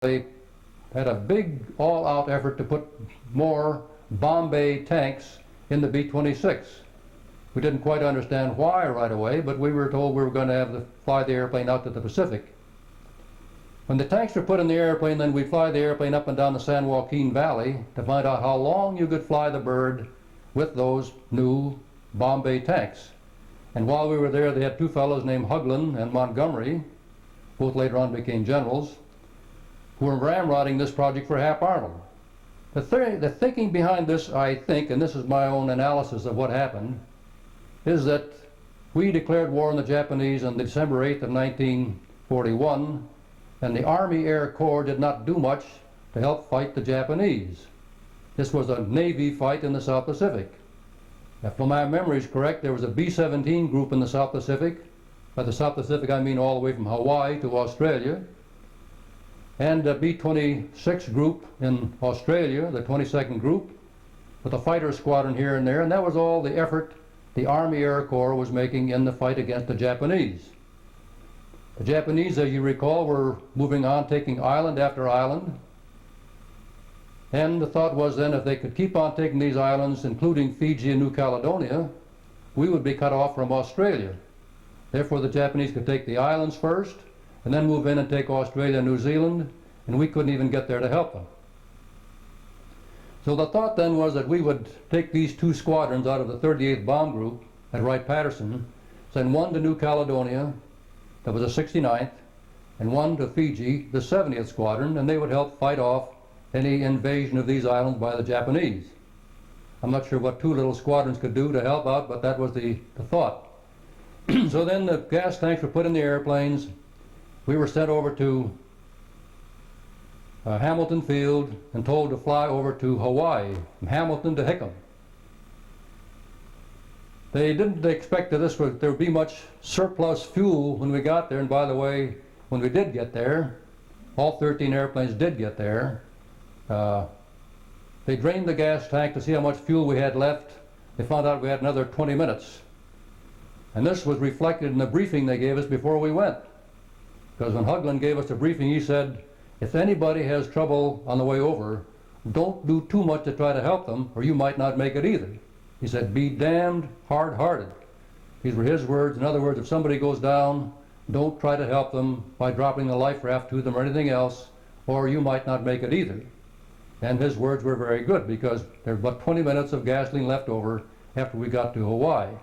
they had a big all-out effort to put more Bombay tanks in the B-26. We didn't quite understand why right away, but we were told we were going to have to fly the airplane out to the Pacific. When the tanks were put in the airplane, then we'd fly the airplane up and down the San Joaquin Valley to find out how long you could fly the bird with those new Bombay tanks. And while we were there, they had two fellows named Hughlin and Montgomery, both later on became generals, who were ramrodding this project for Hap Arnold. The thinking behind this, I think, and this is my own analysis of what happened, is that we declared war on the Japanese on December 8th of 1941, and the Army Air Corps did not do much to help fight the Japanese. This was a Navy fight in the South Pacific. If my memory is correct, there was a B-17 group in the South Pacific. By the South Pacific, I mean all the way from Hawaii to Australia. And a B-26 group in Australia, the 22nd group, with a fighter squadron here and there, and that was all the effort the Army Air Corps was making in the fight against the Japanese. The Japanese, as you recall, were moving on, taking island after island. And the thought was then if they could keep on taking these islands, including Fiji and New Caledonia, we would be cut off from Australia. Therefore, the Japanese could take the islands first, and then move in and take Australia and New Zealand, and we couldn't even get there to help them. So the thought then was that we would take these two squadrons out of the 38th Bomb Group at Wright-Patterson, send one to New Caledonia, that was the 69th, and one to Fiji, the 70th Squadron, and they would help fight off any invasion of these islands by the Japanese. I'm not sure what two little squadrons could do to help out, but that was the thought. So then the gas tanks were put in the airplanes. We were sent over to Hamilton Field and told to fly over to Hawaii, from Hamilton to Hickam. They didn't expect that there would be much surplus fuel when we got there, and by the way, when we did get there, all 13 airplanes did get there. They drained the gas tank to see how much fuel we had left. They found out we had another 20 minutes. And this was reflected in the briefing they gave us before we went. Because when Hughlin gave us the briefing, he said, if anybody has trouble on the way over, don't do too much to try to help them, or you might not make it either. He said, be damned hard-hearted. These were his words. In other words, if somebody goes down, don't try to help them by dropping the life raft to them or anything else, or you might not make it either. And his words were very good because there was about 20 minutes of gasoline left over after we got to Hawaii.